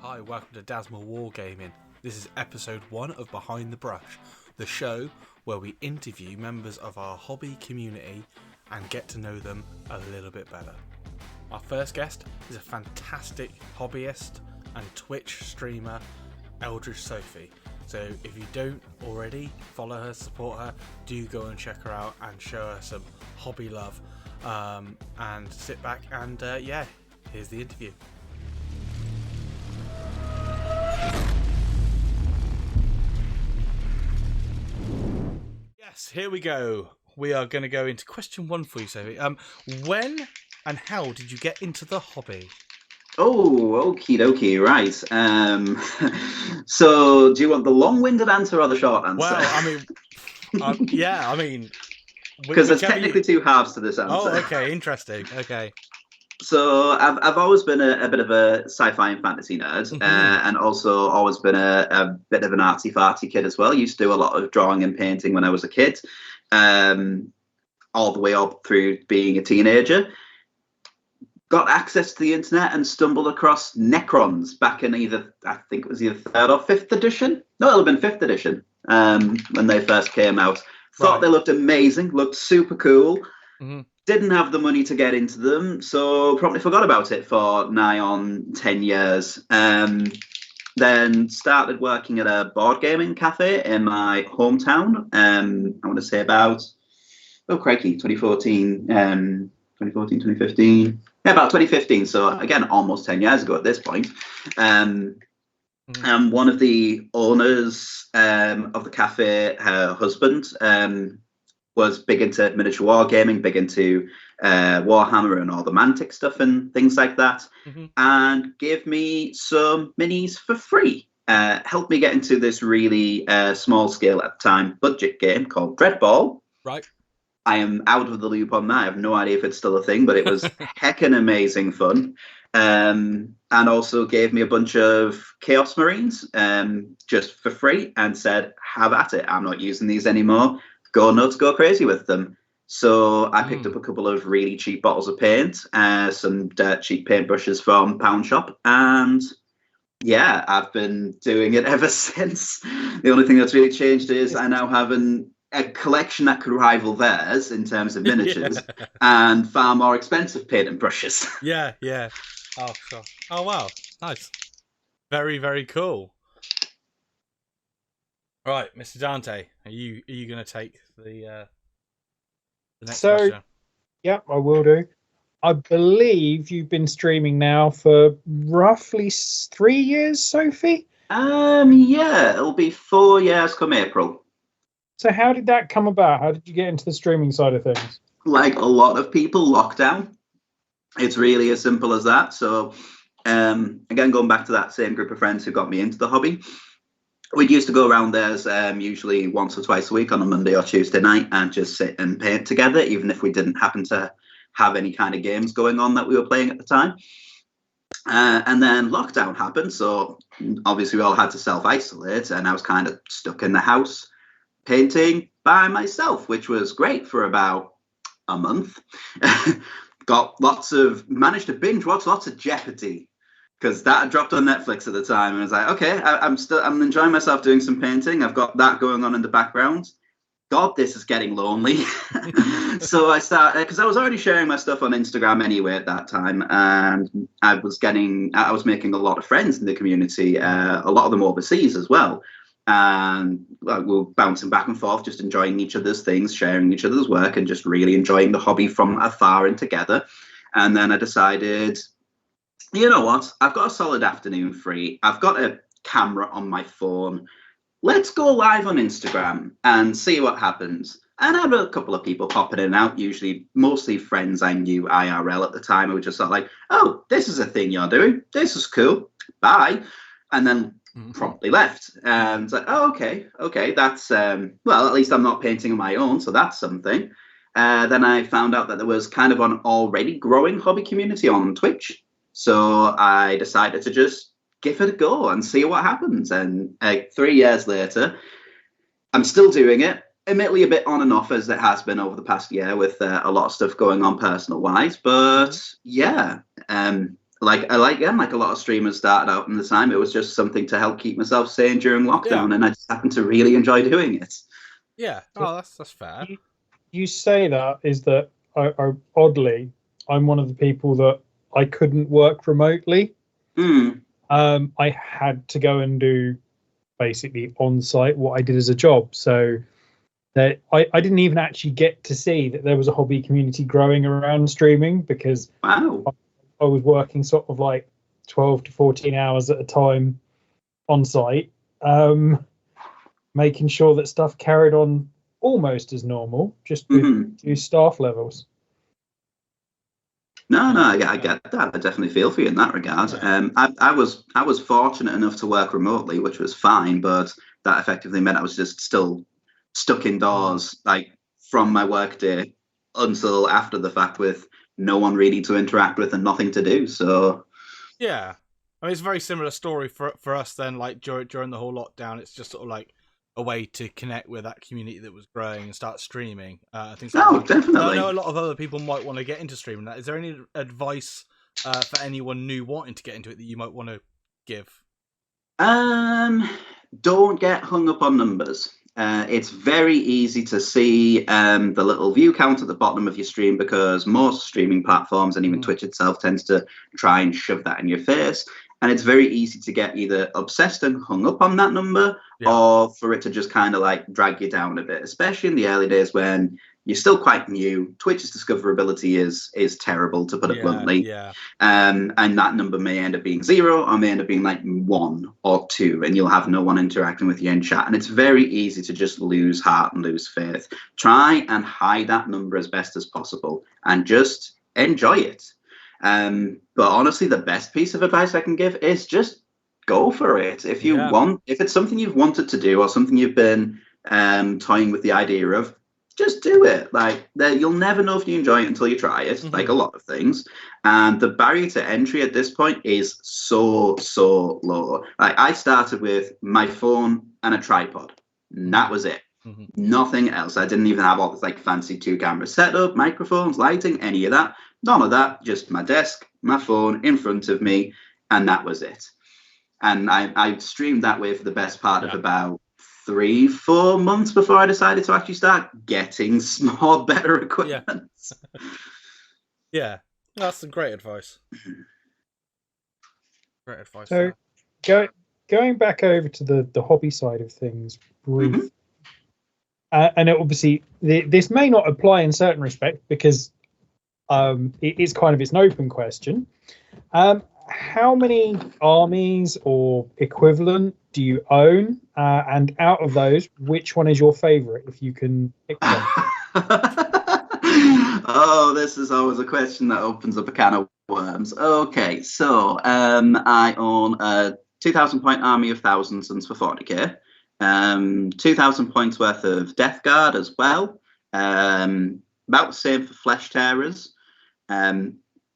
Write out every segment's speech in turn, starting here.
Hi, welcome to Dasma Wargaming. This is episode 1 of Behind the Brush, the show where we interview members of our hobby community and get to know them a little bit better. Our first guest is a fantastic hobbyist and Twitch streamer, Eldritch Sophie. So if you don't already follow her, support her, do go and check her out and show her some hobby love. And sit back and here's the interview. Yes, here we go. We are going to go into question 1 for you, Sophie. When and how did you get into the hobby? Oh, okie dokie, right. So do you want the long-winded answer or the short answer? Well, I mean, because there's technically two halves to this answer. Oh, okay, interesting. Okay. So I've always been a bit of a sci-fi and fantasy nerd, and also always been a bit of an artsy-fartsy kid as well. Used to do a lot of drawing and painting when I was a kid, all the way up through being a teenager. Got access to the internet and stumbled across Necrons back in I think it was either 3rd or 5th edition. No, it'll have been 5th edition when they first came out. Thought They looked amazing, looked super cool. Mm-hmm. Didn't have the money to get into them, so promptly forgot about it for nigh on 10 years. Then started working at a board gaming cafe in my hometown. I want to say about, 2014, 2015. Yeah, about 2015. So again, almost 10 years ago at this point. And one of the owners of the cafe, her husband, was big into miniature wargaming, big into Warhammer and all the Mantic stuff and things like that, and gave me some minis for free. Helped me get into this really small scale at the time budget game called Dreadball. Right. I am out of the loop on that. I have no idea if it's still a thing, but it was heckin' amazing fun. And also gave me a bunch of Chaos Marines just for free and said, have at it. I'm not using these anymore. Go nuts, go crazy with them. So I picked up a couple of really cheap bottles of paint, some dirt cheap paintbrushes from Pound Shop, and yeah, I've been doing it ever since. The only thing that's really changed is I now have a collection that could rival theirs in terms of miniatures and far more expensive paint and brushes. Yeah. Oh, sure. Oh, wow. Nice. Very, very cool. Right, Mr. Dante, are you going to take the next question? Yeah, I will do. I believe you've been streaming now for roughly 3 years, Sophie? Yeah, it'll be 4 years come April. So how did that come about? How did you get into the streaming side of things? Like a lot of people, lockdown. It's really as simple as that. So, again, going back to that same group of friends who got me into the hobby, we'd used to go around theirs usually once or twice a week on a Monday or Tuesday night and just sit and paint together, even if we didn't happen to have any kind of games going on that we were playing at the time. And then lockdown happened, so obviously we all had to self-isolate, and I was kind of stuck in the house painting by myself, which was great for about a month. Managed to binge watch lots of Jeopardy, because that dropped on Netflix at the time, and I was like, okay, I'm enjoying myself doing some painting. I've got that going on in the background. God, this is getting lonely. So I started, because I was already sharing my stuff on Instagram anyway at that time, and I was making a lot of friends in the community, a lot of them overseas as well. And we were bouncing back and forth, just enjoying each other's things, sharing each other's work, and just really enjoying the hobby from afar and together. And then I decided, you know what? I've got a solid afternoon free. I've got a camera on my phone. Let's go live on Instagram and see what happens. And I had a couple of people popping in and out, usually mostly friends I knew IRL at the time, who were just sort of like, oh, this is a thing you're doing. This is cool. Bye. And then promptly left. And it's like, oh, okay. That's, well, at least I'm not painting on my own, so that's something. Then I found out that there was kind of an already growing hobby community on Twitch. So I decided to just give it a go and see what happens. And 3 years later, I'm still doing it, admittedly a bit on and off as it has been over the past year with a lot of stuff going on personal wise. But yeah, like a lot of streamers started out in the time, it was just something to help keep myself sane during lockdown, and I just happened to really enjoy doing it. Yeah. Oh, that's fair. You say that is that oddly, I'm one of the people that I couldn't work remotely. I had to go and do basically on site what I did as a job. So that I didn't even actually get to see that there was a hobby community growing around streaming, because I was working sort of like 12 to 14 hours at a time on site, making sure that stuff carried on almost as normal, just with two staff levels. No, I get that. I definitely feel for you in that regard. I was fortunate enough to work remotely, which was fine, but that effectively meant I was just still stuck indoors, like from my work day until after the fact, with no one really to interact with and nothing to do. So yeah, I mean, it's a very similar story for us then. Like during the whole lockdown, it's just sort of like a way to connect with that community that was growing and start streaming. I think definitely. I know a lot of other people might want to get into streaming. Is there any advice for anyone new wanting to get into it that you might want to give? Don't get hung up on numbers. It's very easy to see the little view count at the bottom of your stream, because most streaming platforms and even Twitch itself tends to try and shove that in your face. And it's very easy to get either obsessed and hung up on that number, or for it to just kind of like drag you down a bit, especially in the early days when you're still quite new. Twitch's discoverability is terrible, to put it bluntly. And that number may end up being 0, or may end up being like 1 or 2, and you'll have no one interacting with you in chat. And it's very easy to just lose heart and lose faith. Try and hide that number as best as possible and just enjoy it. But honestly, the best piece of advice I can give is just go for it. If you if it's something you've wanted to do, or something you've been toying with the idea of, just do it. Like, you'll never know if you enjoy it until you try it, like a lot of things. And the barrier to entry at this point is so low. Like, I started with my phone and a tripod, and that was it. Nothing else. I didn't even have all this like fancy 2-camera setup, microphones, lighting, any of that. None of that. Just my desk, my phone in front of me, and that was it. And I streamed that way for the best part of about 3-4 months before I decided to actually start getting more better equipment. Yeah, that's some great advice. Great advice. So, going back over to the hobby side of things, brief. And obviously, this may not apply in certain respects, because it is kind of an open question. How many armies or equivalent do you own? And out of those, which one is your favorite, if you can pick one? Oh, this is always a question that opens up a can of worms. Okay, so I own a 2,000 point army of Thousand Sons for 40k. 2,000 points worth of Death Guard as well. About the same for Flesh Tearers.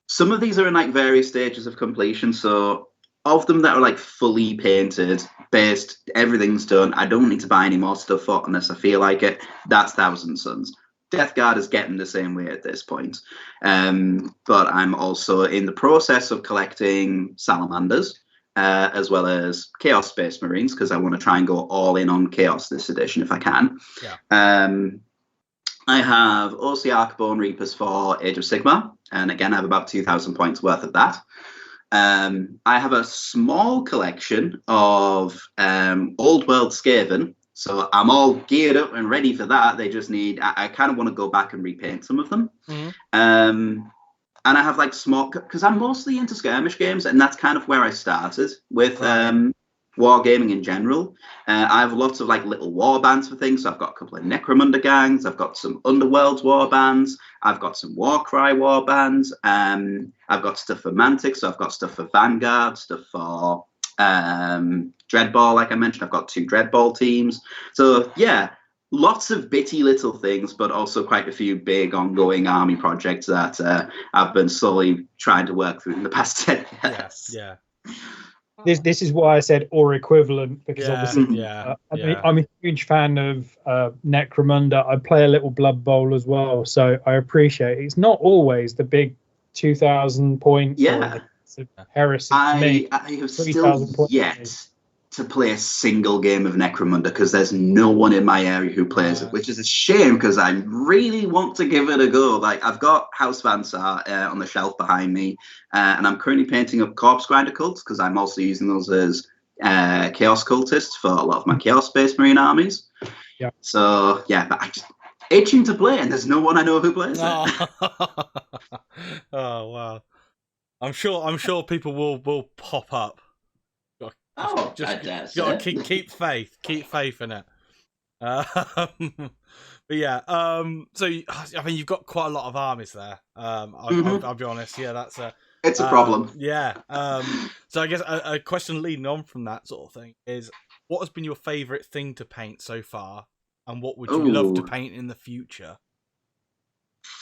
Some of these are in like various stages of completion. So of them that are like fully painted, based, everything's done, I don't need to buy any more stuff for unless I feel like it. That's Thousand Sons. Death Guard is getting the same way at this point. But I'm also in the process of collecting Salamanders. As well as Chaos Space Marines, because I want to try and go all in on Chaos this edition if I can. I have OC Arcbone Reapers for Age of Sigmar, and again I have about 2,000 points worth of that. I have a small collection of Old World Skaven, so I'm all geared up and ready for that. They just need, I kind of want to go back and repaint some of them. And I have like small, because I'm mostly into skirmish games, and that's kind of where I started with wargaming in general. I have lots of like little war bands for things. So I've got a couple of Necromunda gangs. I've got some Underworld war bands. I've got some Warcry war bands. I've got stuff for Mantic. So I've got stuff for Vanguard, stuff for Dreadball, like I mentioned. I've got 2 Dreadball teams. So yeah, lots of bitty little things, but also quite a few big ongoing army projects that I've been slowly trying to work through in the past 10 years. This is why I said or equivalent, because obviously I'm a huge fan of Necromunda. I play a little Blood Bowl as well, so I appreciate it. It's not always the big 2,000 point That's a heresy to me. I have 3,000 still yet to play a single game of Necromunda because there's no one in my area who plays it, which is a shame because I really want to give it a go. Like, I've got House Vansar on the shelf behind me, and I'm currently painting up Corpse Grinder cults because I'm also using those as Chaos cultists for a lot of my Chaos Space Marine armies. Yeah. So, yeah, but I just itching to play, and there's no one I know who plays it. Oh, wow. I'm sure people will pop up. Just gotta keep faith in it. But yeah, so I mean, you've got quite a lot of armies there. I'll be honest. Yeah, it's a problem. Yeah. So I guess a question leading on from that sort of thing is, what has been your favourite thing to paint so far, and what would you love to paint in the future?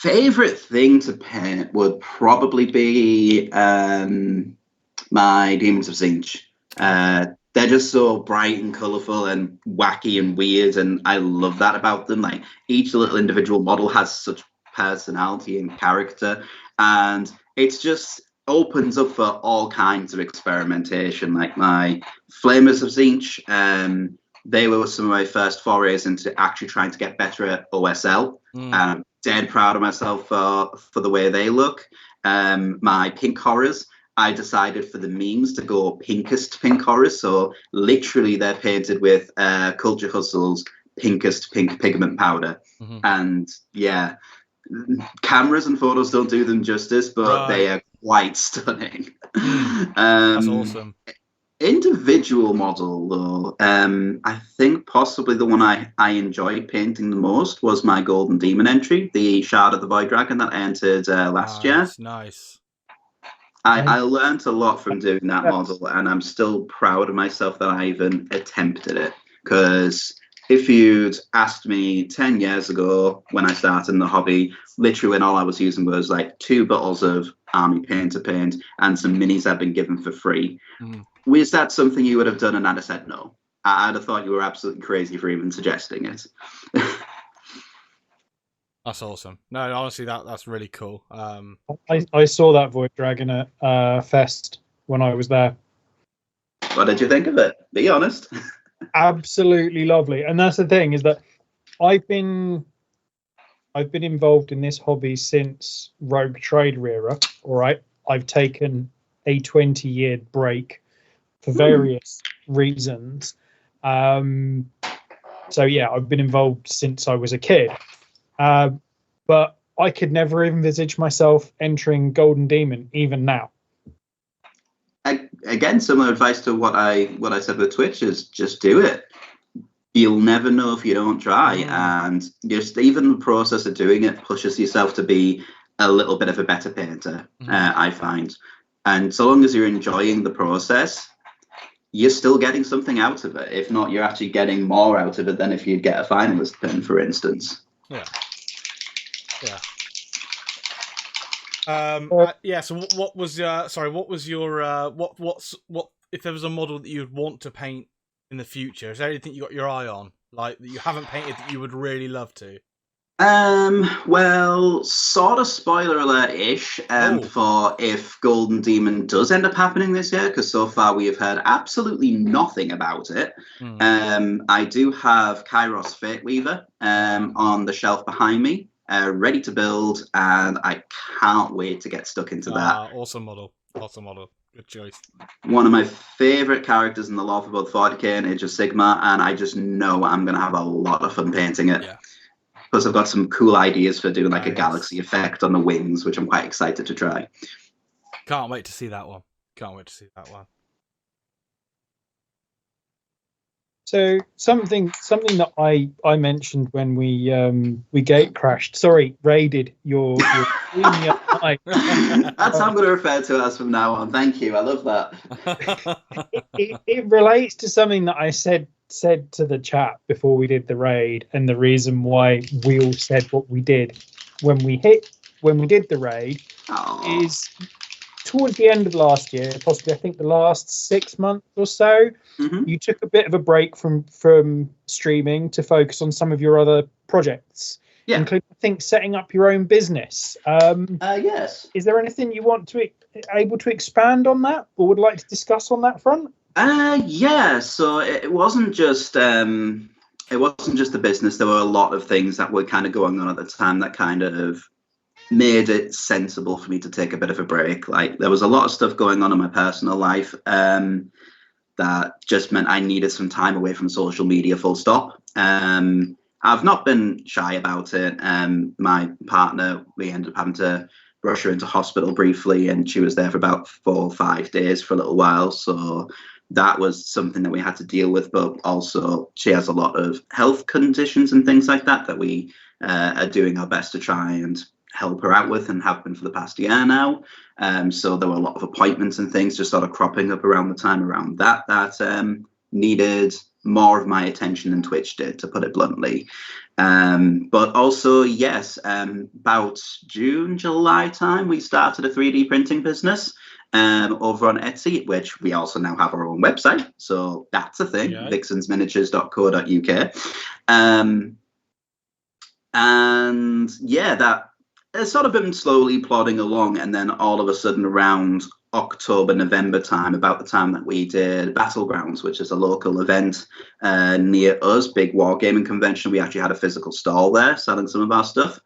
Favorite thing to paint would probably be my Demons of Zinch. They're just so bright and colourful and wacky and weird, and I love that about them. Like, each little individual model has such personality and character, and it's just opens up for all kinds of experimentation. Like my Flamers of Zinch, they were some of my first forays into actually trying to get better at OSL. I'm dead proud of myself for the way they look. My Pink Horrors, I decided for the memes to go pinkest Pink Horrors. So literally they're painted with Culture Hustle's pinkest pink pigment powder. And yeah, cameras and photos don't do them justice, but they are quite stunning. That's awesome. Individual model though, I think possibly the one I enjoyed painting the most was my Golden Demon entry, the Shard of the Void Dragon that I entered last year. Nice. I learned a lot from doing that model, and I'm still proud of myself that I even attempted it. Because if you'd asked me 10 years ago when I started in the hobby, literally when all I was using was like 2 bottles of army paint to paint and some minis I'd been given for free. Was that something you would have done? And I'd have said no. I'd have thought you were absolutely crazy for even suggesting it. That's awesome. No, honestly, that's really cool. I saw that Void Dragon at Fest when I was there. What did you think of it? Be honest. Absolutely lovely. And that's the thing, is that I've been involved in this hobby since Rogue Trader era. All right, I've taken a 20-year break for various reasons. So yeah, I've been involved since I was a kid. But I could never envisage myself entering Golden Demon even now. Again, similar advice to what I said with Twitch is just do it. You'll never know if you don't try, and just even the process of doing it pushes yourself to be a little bit of a better painter. I find, and so long as you're enjoying the process, you're still getting something out of it. If not, you're actually getting more out of it than if you'd get a finalist pin, for instance. Yeah. So what was if there was a model that you'd want to paint in the future? Is there anything you got your eye on, like that you haven't painted that you would really love to? Well, sort of spoiler alert-ish for if Golden Demon does end up happening this year, because so far we have heard absolutely nothing about it. I do have Kairos Fate Weaver on the shelf behind me, ready to build, and I can't wait to get stuck into that. Awesome model. Good choice. One of my favourite characters in the lore for both 40k and Age of Sigmar, and I just know I'm going to have a lot of fun painting it. Yeah. Plus, I've got some cool ideas for doing like a galaxy effect on the wings, which I'm quite excited to try. Can't wait to see that one. So something that I mentioned when we gate crashed. Sorry, raided your night. That's how I'm going to refer to it as from now on. Thank you. I love that. It relates to something that I said to the chat before we did the raid, and the reason why we all said what we did when we did the raid is towards the end of last year, possibly I think the last 6 months or so, you took a bit of a break from streaming to focus on some of your other projects. Yeah. including, I think, setting up your own business. Yes. Is there anything you want to able to expand on that, or would like to discuss on that front? Yeah. So it wasn't just the business. There were a lot of things that were kind of going on at the time that kind of made it sensible for me to take a bit of a break. Like, there was a lot of stuff going on in my personal life that just meant I needed some time away from social media, full stop. I've not been shy about it. My partner, we ended up having to rush her into hospital briefly, and she was there for about 4 or 5 days for a little while. So that was something that we had to deal with. But also, she has a lot of health conditions and things like that that we are doing our best to try and help her out with, and have been for the past year now. So there were a lot of appointments and things just sort of cropping up around the time around that needed more of my attention than Twitch did, to put it bluntly. But also, yes, about June, July time, we started a 3D printing business over on Etsy, which we also now have our own website. So that's a thing, vixensminiatures.co.uk. And yeah, that has sort of been slowly plodding along. And then all of a sudden, around October, November time, about the time that we did Battlegrounds, which is a local event near us, big wargaming convention. We actually had a physical stall there selling some of our stuff.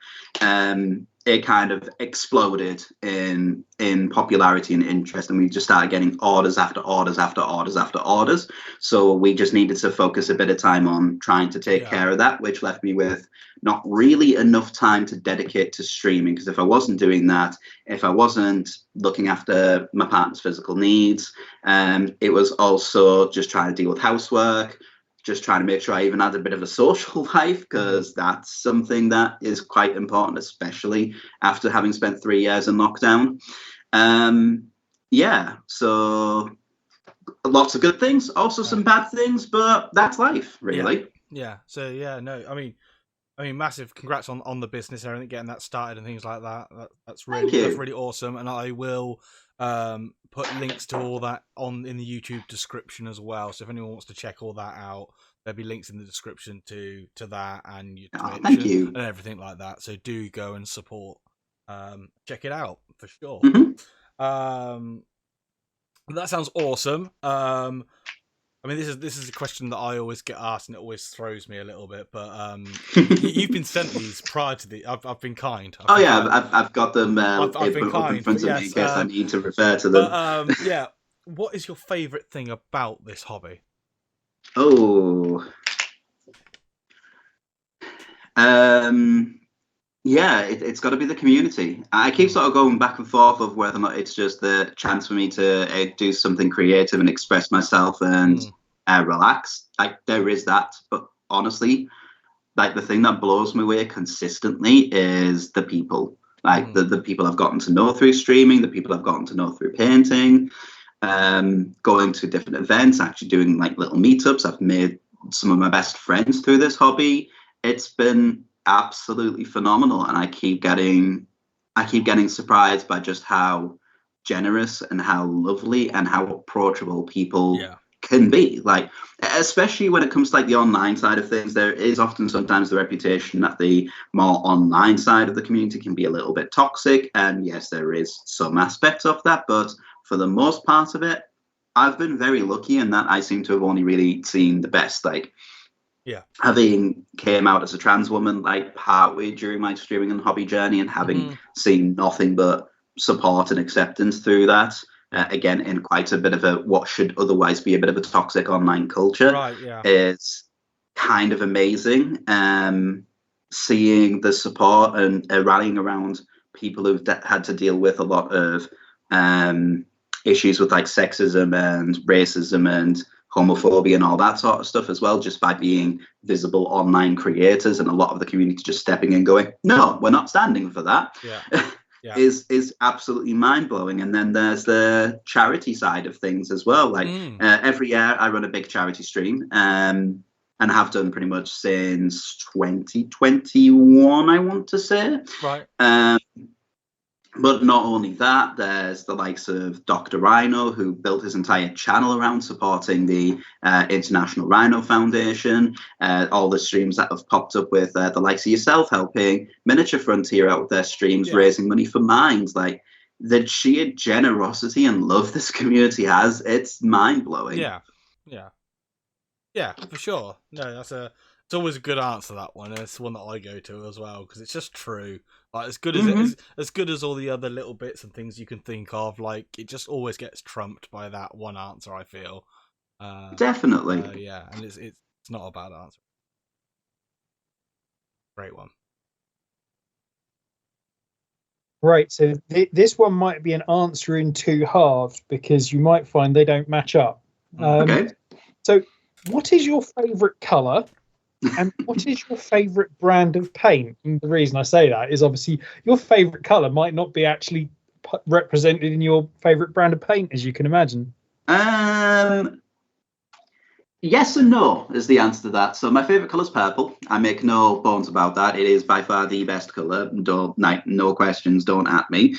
It kind of exploded in popularity and interest, and we just started getting orders after orders after orders after orders. So we just needed to focus a bit of time on trying to take care of that, which left me with not really enough time to dedicate to streaming. Because if I wasn't doing that, if I wasn't looking after my partner's physical needs, it was also just trying to deal with housework, just trying to make sure I even had a bit of a social life, because that's something that is quite important, especially after having spent 3 years in lockdown. Yeah, so lots of good things, also some bad things, but that's life, really. Yeah. So yeah, no, I mean, massive congrats on the business and everything, getting that started and things like that. That's really awesome. And I will put links to all that in the YouTube description as well. So if anyone wants to check all that out, there'll be links in the description to that and your Twitch and everything like that. So do go and support. Check it out for sure. That sounds awesome. I mean, this is a question that I always get asked, and it always throws me a little bit. But you've been sent these prior to the. I've been kind. I've got them. I've been kind in front of me in case I need to refer to them. But yeah, what is your favourite thing about this hobby? Yeah, it's got to be the community. I keep sort of going back and forth of whether or not it's just the chance for me to do something creative and express myself and relax. Like, there is that, but honestly, like, the thing that blows me away consistently is the people. Like the people I've gotten to know through streaming, the people I've gotten to know through painting, going to different events, actually doing like little meetups. I've made some of my best friends through this hobby. It's been absolutely phenomenal, and I keep getting surprised by just how generous and how lovely and how approachable people can be. Like, especially when it comes to like the online side of things, there is often sometimes the reputation that the more online side of the community can be a little bit toxic, and yes, there is some aspects of that, but for the most part of it, I've been very lucky in that I seem to have only really seen the best. Like, having came out as a trans woman like partway during my streaming and hobby journey, and having seen nothing but support and acceptance through that, again in quite a bit of a what should otherwise be a bit of a toxic online culture, is kind of amazing. Seeing the support and rallying around people who've had to deal with a lot of issues with like sexism and racism and homophobia and all that sort of stuff as well, just by being visible online creators, and a lot of the community just stepping in going, no, we're not standing for that, is absolutely mind-blowing. And then there's the charity side of things as well. Like every year I run a big charity stream, and have done pretty much since 2021, I want to say. But not only that, there's the likes of Dr. Rhino, who built his entire channel around supporting the International Rhino Foundation. All the streams that have popped up with the likes of yourself helping Miniature Frontier out with their streams, raising money for mines. Like, the sheer generosity and love this community has, it's mind-blowing. Yeah, for sure. No, it's always a good answer, that one. It's one that I go to as well, because it's just true. Like, as good as good as all the other little bits and things you can think of, like, it just always gets trumped by that one answer, I feel. Definitely. Yeah, and it's not a bad answer. Great one. Right, so this one might be an answer in two halves, because you might find they don't match up. Okay. So, what is your favourite colour, and what is your favourite brand of paint? And the reason I say that is obviously your favourite colour might not be actually represented in your favourite brand of paint, as you can imagine. Yes and no is the answer to that. So my favourite colour is purple. I make no bones about that. It is by far the best colour. No questions, don't at me.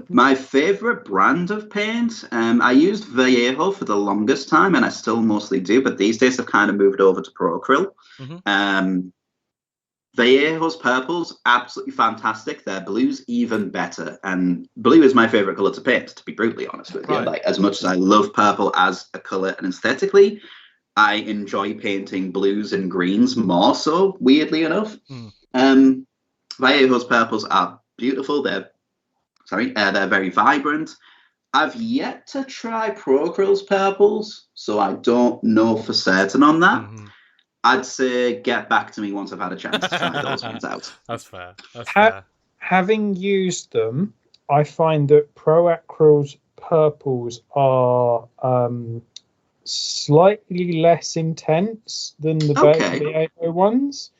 My favourite brand of paint, I used Vallejo for the longest time, and I still mostly do, but these days I've kind of moved over to Pro Acryl. Vallejo's purples, absolutely fantastic. Their blues, even better. And blue is my favourite colour to paint, to be brutally honest with you. Like, as much as I love purple as a colour and aesthetically, I enjoy painting blues and greens more so, weirdly enough. Vallejo's purples are beautiful. They're very vibrant. I've yet to try Pro Acryl's purples, so I don't know for certain on that. I'd say get back to me once I've had a chance to try those ones out. That's fair. Fair. Having used them, I find that Pro Acryl's purples are slightly less intense than the Vallejo ones.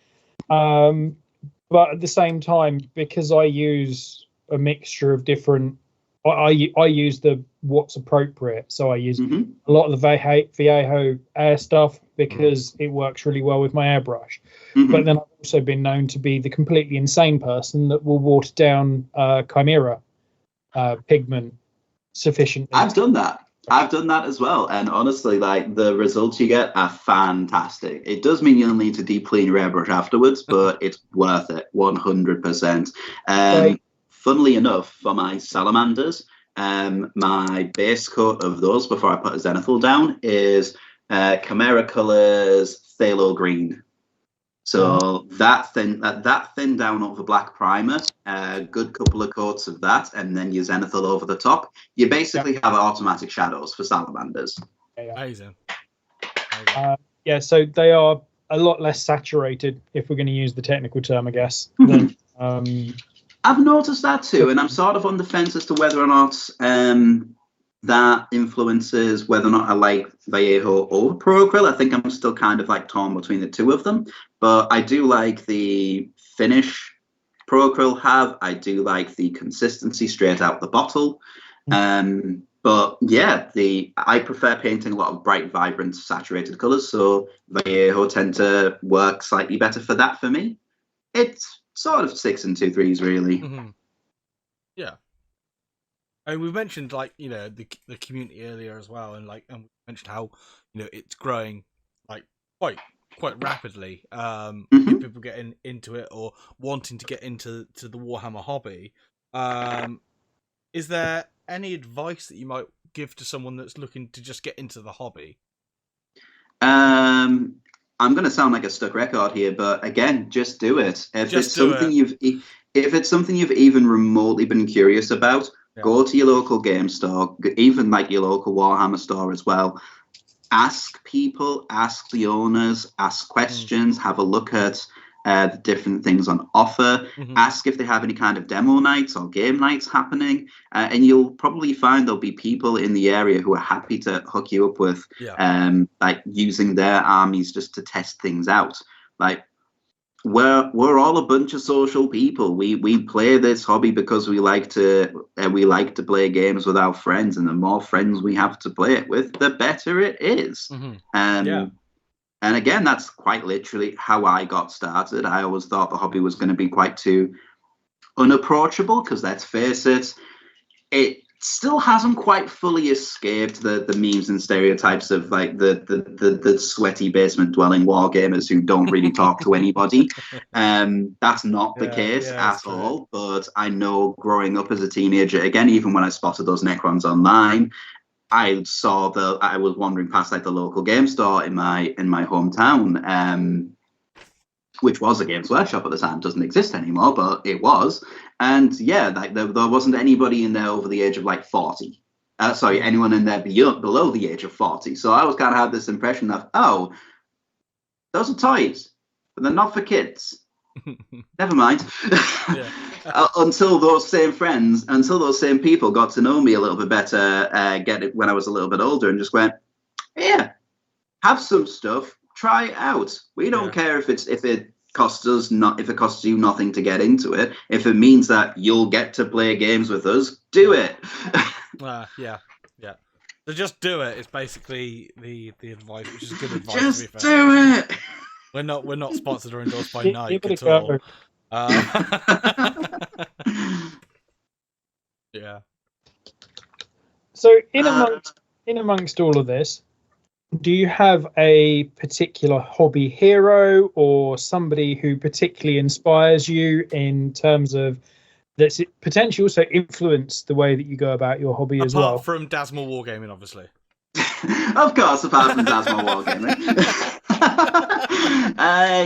But at the same time, because I use a mixture of different, I use what's appropriate. So I use a lot of the Vallejo air stuff because it works really well with my airbrush. But then I've also been known to be the completely insane person that will water down Chimera pigment sufficiently. I've done that as well, and honestly, like, the results you get are fantastic. It does mean you'll need to deep clean your airbrush afterwards, but it's worth it 100%. Funnily enough, for my salamanders, my base coat of those before I put a zenithal down is Chimera Colors Phthalo Green. So that thin down over black primer, a good couple of coats of that, and then your zenithal over the top. You basically have automatic shadows for salamanders. Amazing. So they are a lot less saturated, if we're going to use the technical term, I guess. I've noticed that too, and I'm sort of on the fence as to whether or not that influences whether or not I like Vallejo over Pro Acryl. I think I'm still kind of like torn between the two of them, but I do like the finish Pro Acryl have. I do like the consistency straight out the bottle. But yeah, I prefer painting a lot of bright, vibrant, saturated colours, so Vallejo tend to work slightly better for that for me. It's sort of 6 and 2 3s, really. Yeah. And we mentioned, like, you know, the community earlier as well, and we mentioned how, you know, it's growing like quite rapidly. People getting into it or wanting to get into the Warhammer hobby. Is there any advice that you might give to someone that's looking to just get into the hobby? I'm going to sound like a stuck record here, but again, just do it. If it's something you've even remotely been curious about, go to your local game store, even like your local Warhammer store as well. Ask people, ask the owners, ask questions, have a look at the different things on offer, ask if they have any kind of demo nights or game nights happening, and you'll probably find there'll be people in the area who are happy to hook you up with like using their armies just to test things out. Like, we're all a bunch of social people. We play this hobby because we like to play games with our friends, and the more friends we have to play it with, the better it is. And again, that's quite literally how I got started. I always thought the hobby was going to be quite too unapproachable, because let's face it, it still hasn't quite fully escaped the memes and stereotypes of like the sweaty basement dwelling wargamers who don't really talk to anybody. That's not the case at all. But I know growing up as a teenager, again, even when I spotted those Necrons online, I was wandering past like the local game store in my hometown, which was a Games Workshop at the time. Doesn't exist anymore, but it was. And yeah, like there wasn't anybody in there over the age of like 40. Anyone in there below the age of 40. So I was kind of had this impression that, oh, those are toys, but they're not for kids. Never mind. Until those same people got to know me a little bit better, when I was a little bit older, and just went, yeah, have some stuff, try it out. We don't care if it costs you nothing to get into it. If it means that you'll get to play games with us, do it. Yeah. So just do it. It's basically the advice, which is good advice. Just do it. We're not sponsored or endorsed by Nike at all. Yeah. So in amongst all of this, do you have a particular hobby hero or somebody who particularly inspires you in terms of that's potentially also influence the way that you go about your hobby as well? Apart from Dasmal Wargaming, obviously. Of course, apart from Dasmal Wargaming.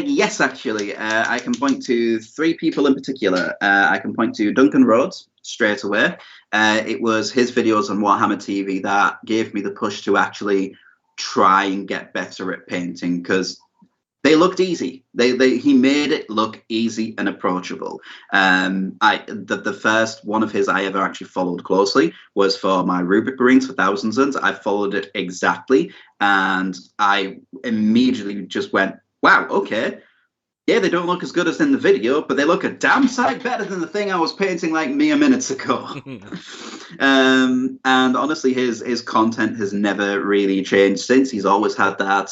Yes, actually. I can point to 3 people in particular. I can point to Duncan Rhodes straight away. It was his videos on Warhammer TV that gave me the push to actually try and get better at painting, because they looked easy. He made it look easy and approachable. The first one of his I ever actually followed closely was for my Rubric Marines for Thousands. I followed it exactly, and I immediately just went, wow, okay. Yeah, they don't look as good as in the video, but they look a damn sight better than the thing I was painting like mere minutes ago. And honestly, his content has never really changed since. He's always had that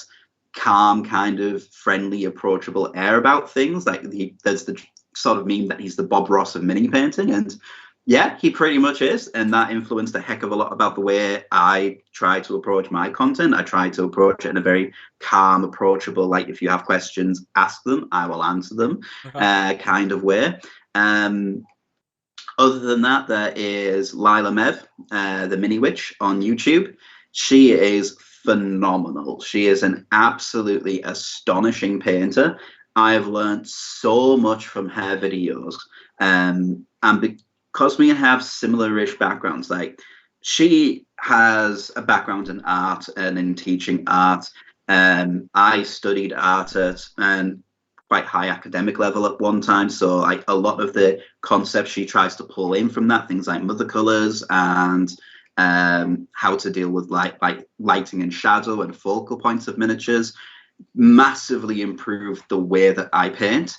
calm, kind of friendly, approachable air about things. Like there's the sort of meme that he's the Bob Ross of mini painting, and yeah, he pretty much is. And that influenced a heck of a lot about the way I try to approach my content. I try to approach it in a very calm, approachable, like if you have questions, ask them, I will answer them, kind of way. Other than that, there is Lila Mev, the Mini Witch on YouTube. She is phenomenal. She is an absolutely astonishing painter. I've learned so much from her videos. And because we have similar-ish backgrounds, like she has a background in art and in teaching art. I studied art at quite high academic level at one time, so like a lot of the concepts she tries to pull in from that, things like mother colors and how to deal with like lighting and shadow and focal points of miniatures, massively improved the way that I paint.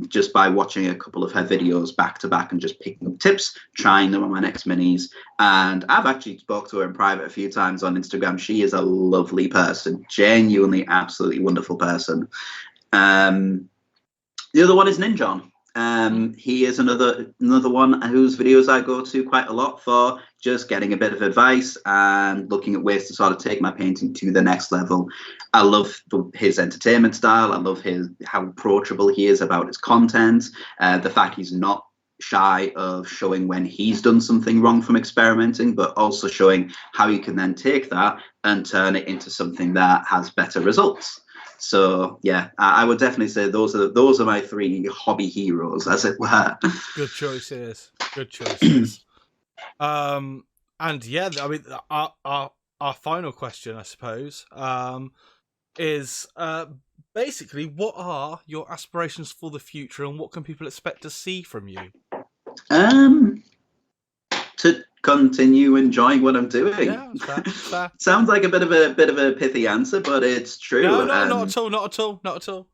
Just by watching a couple of her videos back to back and just picking up tips, trying them on my next minis. And I've actually spoke to her in private a few times on Instagram. She is a lovely person, genuinely, absolutely wonderful person. The other one is Ninjon. He is another one whose videos I go to quite a lot for just getting a bit of advice and looking at ways to sort of take my painting to the next level. I love his entertainment style. I love how approachable he is about his content. The fact he's not shy of showing when he's done something wrong from experimenting, but also showing how you can then take that and turn it into something that has better results. So yeah, I would definitely say those are my 3 hobby heroes, as it were. Good choices. And yeah, I mean, our final question, I suppose, is basically, what are your aspirations for the future, and what can people expect to see from you? To continue enjoying what I'm doing. Yeah, fair. Sounds like a bit of a pithy answer, but it's true. No, not at all.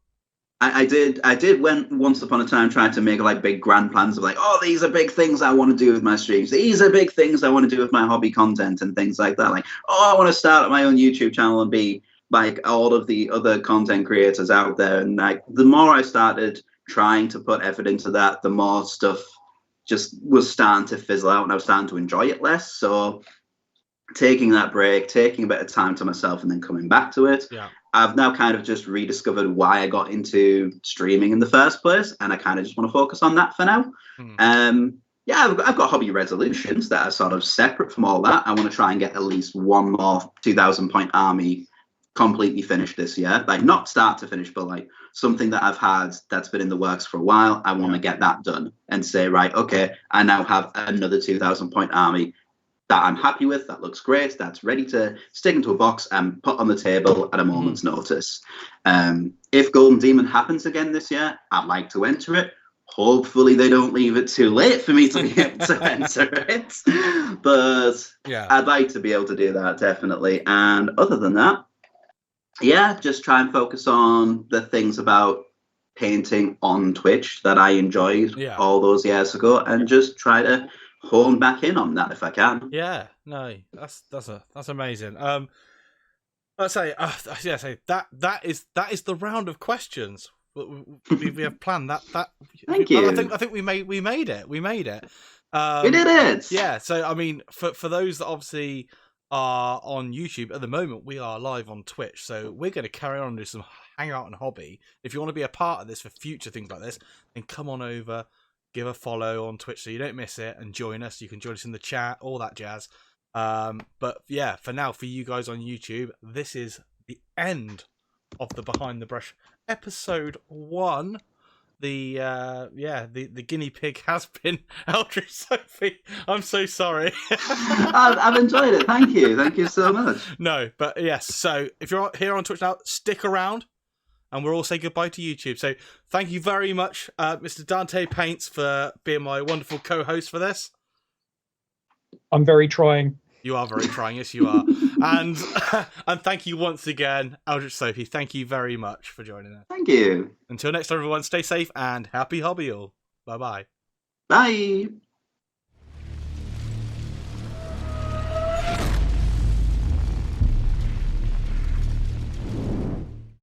I did once upon a time try to make like big grand plans of like, oh, these are big things I want to do with my streams. These are big things I want to do with my hobby content and things like that. Like, oh, I want to start my own YouTube channel and be like all of the other content creators out there. And like, the more I started trying to put effort into that, the more stuff just was starting to fizzle out, and I was starting to enjoy it less. So taking that break, taking a bit of time to myself, and then coming back to it. Yeah. I've now kind of just rediscovered why I got into streaming in the first place, and I kind of just want to focus on that for now. Yeah, I've got hobby resolutions that are sort of separate from all that. I want to try and get at least one more 2,000 point army completely finished this year. Like, not start to finish, but like something that I've had that's been in the works for a while. I want to get that done and say, right, okay, I now have another 2,000 point army that I'm happy with, that looks great, that's ready to stick into a box and put on the table at a moment's notice. If Golden Demon happens again this year, I'd like to enter it. Hopefully they don't leave it too late for me to be able to enter it. But yeah, I'd like to be able to do that, definitely. And other than that, yeah, just try and focus on the things about painting on Twitch that I enjoyed all those years ago, and just try to hone back in on that if I can. Yeah, no, that's amazing. Let's say, that is the round of questions we have planned. That Thank you. I think we made it. We did it. Yeah. So I mean, for those that obviously are on YouTube at the moment, we are live on Twitch. So we're going to carry on and do some hangout and hobby. If you want to be a part of this for future things like this, then come on over. Give a follow on Twitch so you don't miss it, and join us. You can join us in the chat, all that jazz. But yeah, for now, for you guys on YouTube, this is the end of the Behind the Brush episode 1. The guinea pig has been Eldritch Sophie. I'm so sorry. I've enjoyed it. Thank you so much. No, but yes. So if you're here on Twitch now, stick around. And we'll all say goodbye to YouTube. So thank you very much, Mr. Dante Paints, for being my wonderful co-host for this. I'm very trying. You are very trying, yes you are. And thank you once again, Eldritch Sophie. Thank you very much for joining us. Thank you. Until next time, everyone, stay safe and happy hobby all. Bye-bye. Bye.